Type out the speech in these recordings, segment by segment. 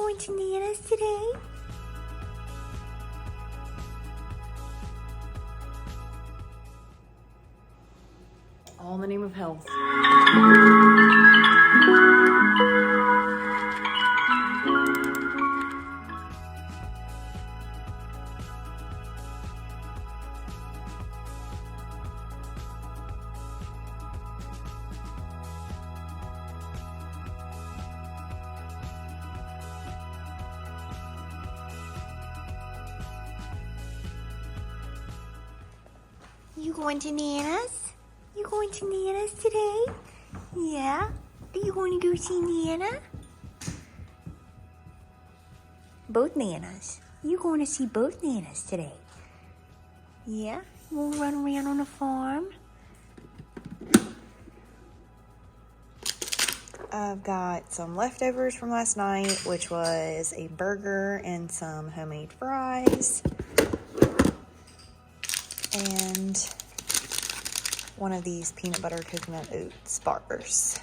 going to Nana's today? All in the name of health. You going to Nana's? You going to Nana's today? Yeah? Are you going to go see Nana? Both Nanas. You going to see both Nanas today? Yeah? We'll run around on the farm. I've got some leftovers from last night, which was a burger and some homemade fries. And one of these peanut butter coconut oats bars.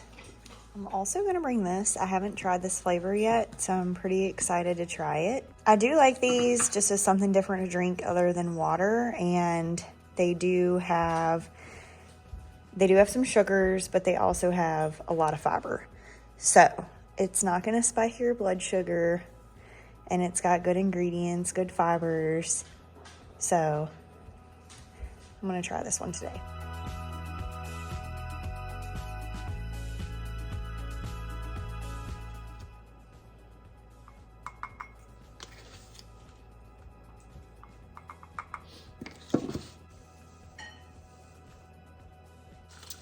I'm also gonna bring this. I haven't tried this flavor yet, so I'm pretty excited to try it. I do like these just as something different to drink other than water, and they do have some sugars, but they also have a lot of fiber. So it's not gonna spike your blood sugar, and it's got good ingredients, good fibers. So I'm gonna try this one today.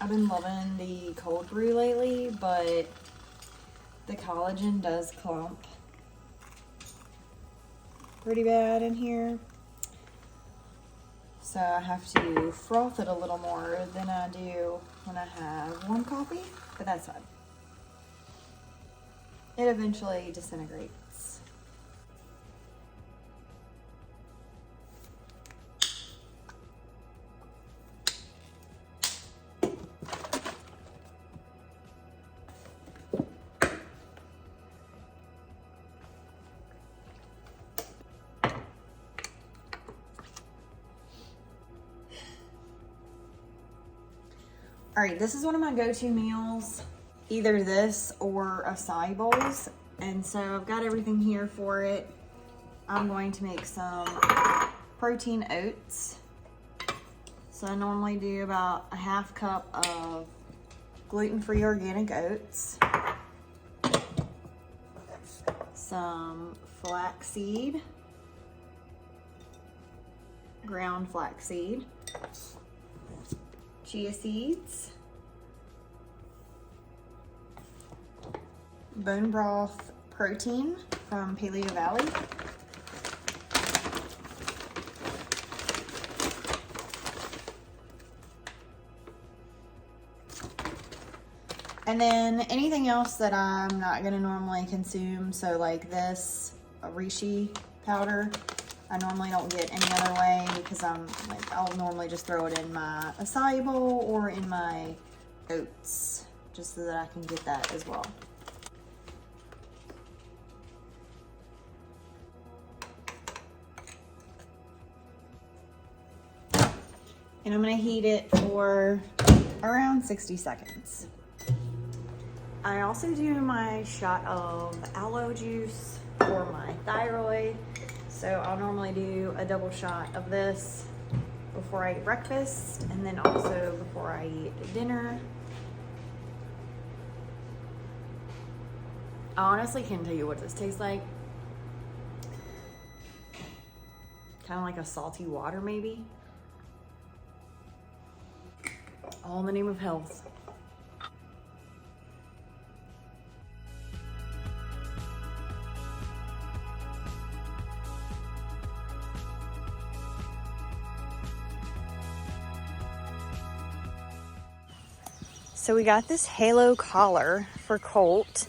I've been loving the cold brew lately, but the collagen does clump pretty bad in here. So I have to froth it a little more than I do when I have warm coffee, but that's fine. It eventually disintegrates. All right, this is one of my go-to meals, either this or acai bowls. And so I've got everything here for it. I'm going to make some protein oats. So I normally do about a half cup of gluten-free organic oats, some flaxseed, ground flaxseed, chia seeds, bone broth protein from Paleo Valley, and then anything else that I'm not going to normally consume. So like this reishi powder, I normally don't get any other way because I'll normally just throw it in my acai bowl or in my oats just so that I can get that as well. And I'm going to heat it for around 60 seconds. I also do my shot of aloe juice for my thyroid. So I'll normally do a double shot of this before I eat breakfast and then also before I eat dinner. I honestly can't tell you what this tastes like. Kind of like a salty water maybe. All in the name of health. So we got this halo collar for Colt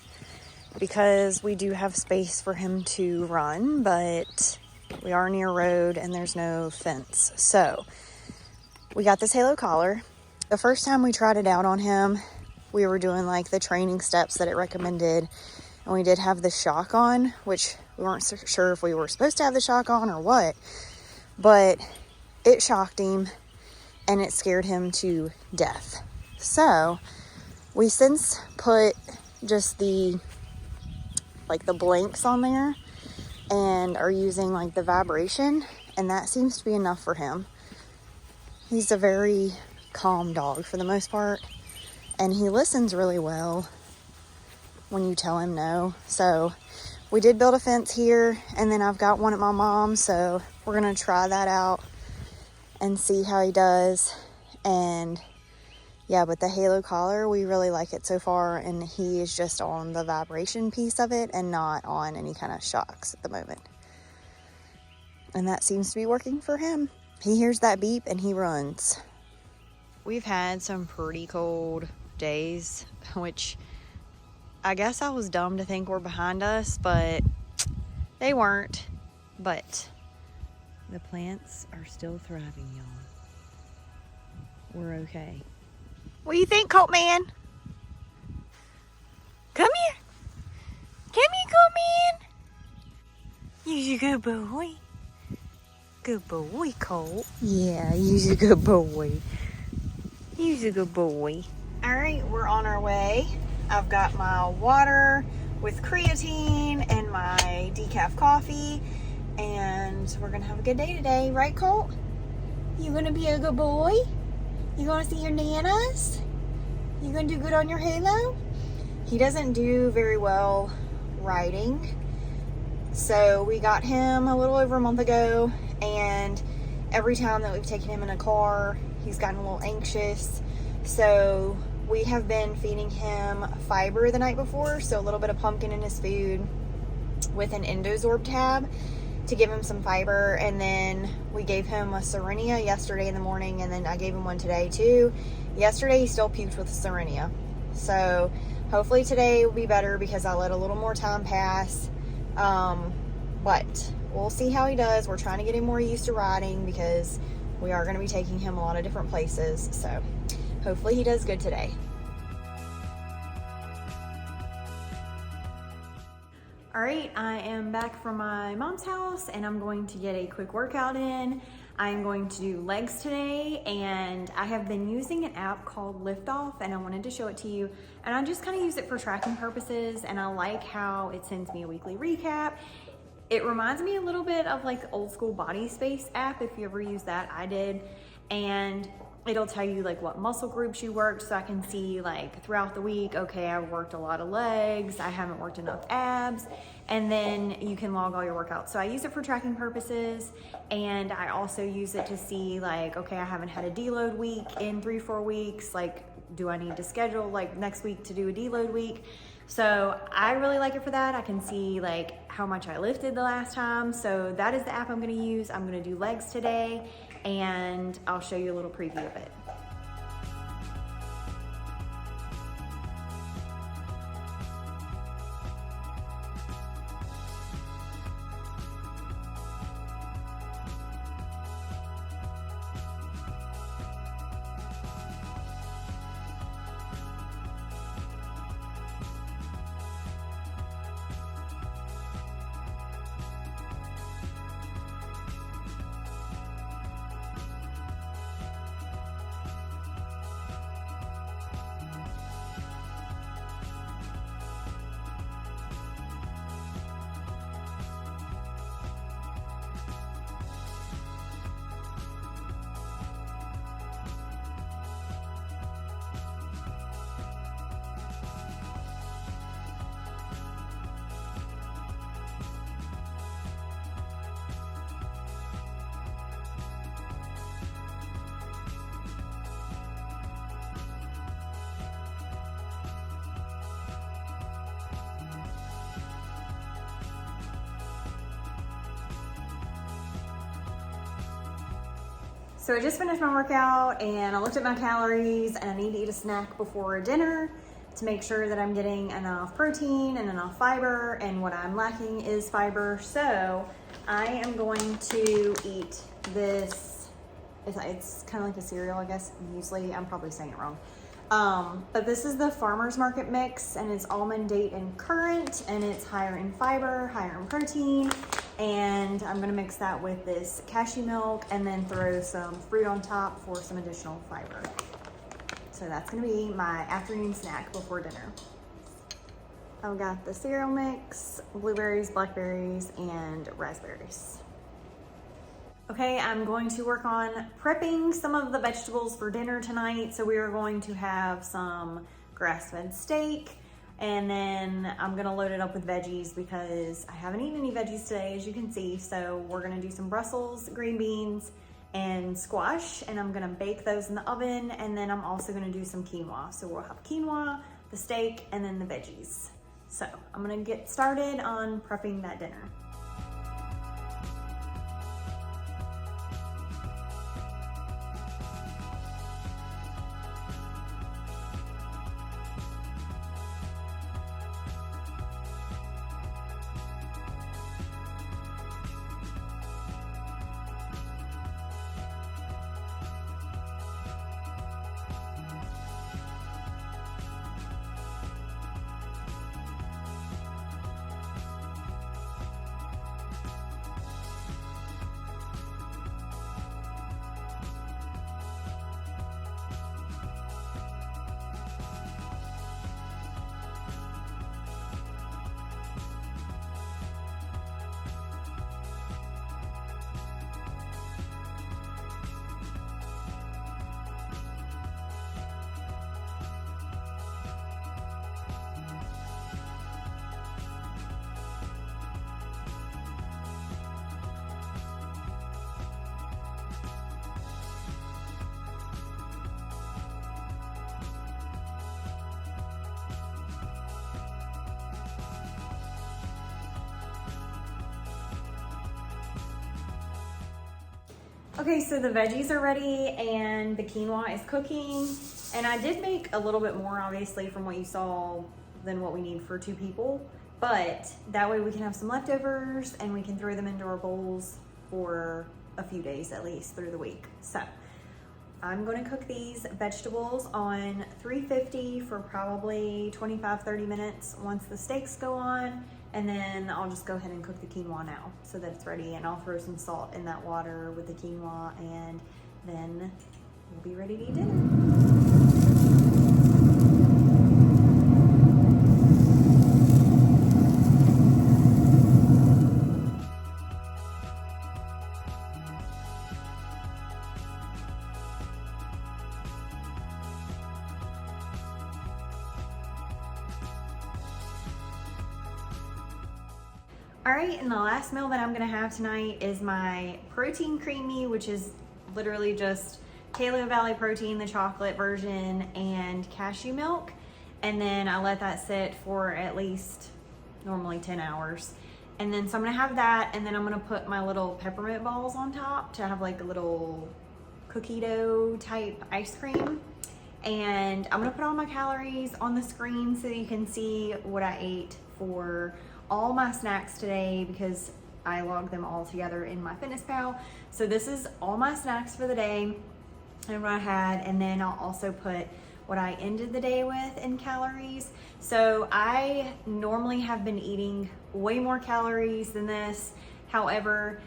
because we do have space for him to run, but we are near a road and there's no fence. So we got this halo collar. The first time we tried it out on him, we were doing like the training steps that it recommended. And we did have the shock on, which we weren't sure if we were supposed to have the shock on or what. But it shocked him and it scared him to death. So we since put just the blanks on there and are using like the vibration, and that seems to be enough for him. He's a very calm dog for the most part, and he listens really well when you tell him no. So we did build a fence here, and then I've got one at my mom's, so we're gonna try that out and see how he does. And yeah, but the halo collar, we really like it so far, and he is just on the vibration piece of it and not on any kind of shocks at the moment. And that seems to be working for him. He hears that beep and he runs. We've had some pretty cold days, which I guess I was dumb to think were behind us, but they weren't. But the plants are still thriving, y'all. We're okay. What do you think, Colt Man? Come here. Come here, Colt Man. You're a good boy. Good boy, Colt. Yeah, you're a good boy. You're a good boy. All right, we're on our way. I've got my water with creatine and my decaf coffee, and we're gonna have a good day today, right, Colt? You gonna be a good boy? You gonna see your nanas? You gonna do good on your halo? He doesn't do very well riding, so we got him a little over a month ago, and every time that we've taken him in a car, he's gotten a little anxious. So we have been feeding him fiber the night before, so a little bit of pumpkin in his food with an Endozorb tab to give him some fiber. And then we gave him a Serenia yesterday in the morning, and then I gave him one today too. Yesterday he still puked with Serenia, so hopefully today will be better because I let a little more time pass. But we'll see how he does. We're trying to get him more used to riding because we are going to be taking him a lot of different places, so hopefully he does good today. All right, I am back from my mom's house and I'm going to get a quick workout in. I'm going to do legs today, and I have been using an app called Liftoff, and I wanted to show it to you. And I just kind of use it for tracking purposes, and I like how it sends me a weekly recap. It reminds me a little bit of like the old school Body Space app, if you ever use that. I did. And it'll tell you like what muscle groups you worked, so I can see like throughout the week, okay, I worked a lot of legs, I haven't worked enough abs, and then you can log all your workouts. So I use it for tracking purposes, and I also use it to see like, okay, I haven't had a deload week in 3-4 weeks, like do I need to schedule like next week to do a deload week? So I really like it for that. I can see like how much I lifted the last time. So that is the app I'm gonna use. I'm gonna do legs today, and I'll show you a little preview of it. So I just finished my workout and I looked at my calories, and I need to eat a snack before dinner to make sure that I'm getting enough protein and enough fiber, and what I'm lacking is fiber. So I am going to eat this, it's kind of like a cereal, I guess, muesli. I'm probably saying it wrong. But this is the farmer's market mix, and it's almond, date, and currant, and it's higher in fiber, higher in protein. And I'm gonna mix that with this cashew milk and then throw some fruit on top for some additional fiber. So that's gonna be my afternoon snack before dinner. I've got the cereal mix, blueberries, blackberries, and raspberries. Okay, I'm going to work on prepping some of the vegetables for dinner tonight. So we are going to have some grass-fed steak, and then I'm gonna load it up with veggies because I haven't eaten any veggies today, as you can see. So we're gonna do some Brussels, green beans, and squash, and I'm gonna bake those in the oven, and then I'm also gonna do some quinoa. So we'll have quinoa, the steak, and then the veggies. So I'm gonna get started on prepping that dinner. Okay, so the veggies are ready and the quinoa is cooking. And I did make a little bit more, obviously, from what you saw than what we need for 2 people. But that way we can have some leftovers and we can throw them into our bowls for a few days at least through the week. So I'm gonna cook these vegetables on 350 for probably 25-30 minutes once the steaks go on. And then I'll just go ahead and cook the quinoa now so that it's ready, and I'll throw some salt in that water with the quinoa, and then we'll be ready to eat dinner. All right, and the last meal that I'm gonna have tonight is my protein creamy, which is literally just Paleo Valley protein, the chocolate version, and cashew milk. And then I let that sit for at least normally 10 hours. And then so I'm gonna have that, and then I'm gonna put my little peppermint balls on top to have like a little cookie dough type ice cream. And I'm gonna put all my calories on the screen so that you can see what I ate for all my snacks today, because I logged them all together in MyFitnessPal. So this is all my snacks for the day and what I had, and then I'll also put what I ended the day with in calories. So I normally have been eating way more calories than this. However,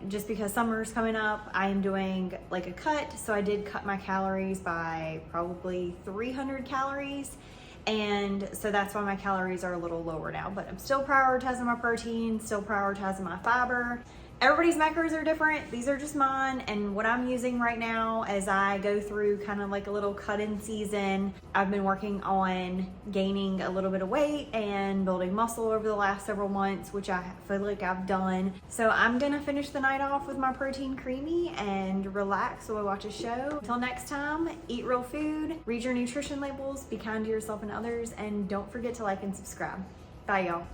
just because summer's coming up, I am doing like a cut. So I did cut my calories by probably 300 calories. And so that's why my calories are a little lower now, but I'm still prioritizing my protein, still prioritizing my fiber. Everybody's macros are different. These are just mine, and what I'm using right now as I go through kind of like a little cut-in season. I've been working on gaining a little bit of weight and building muscle over the last several months, which I feel like I've done. So I'm gonna finish the night off with my protein creamy and relax while I watch a show. Until next time, eat real food, read your nutrition labels, be kind to yourself and others, and don't forget to like and subscribe. Bye, y'all.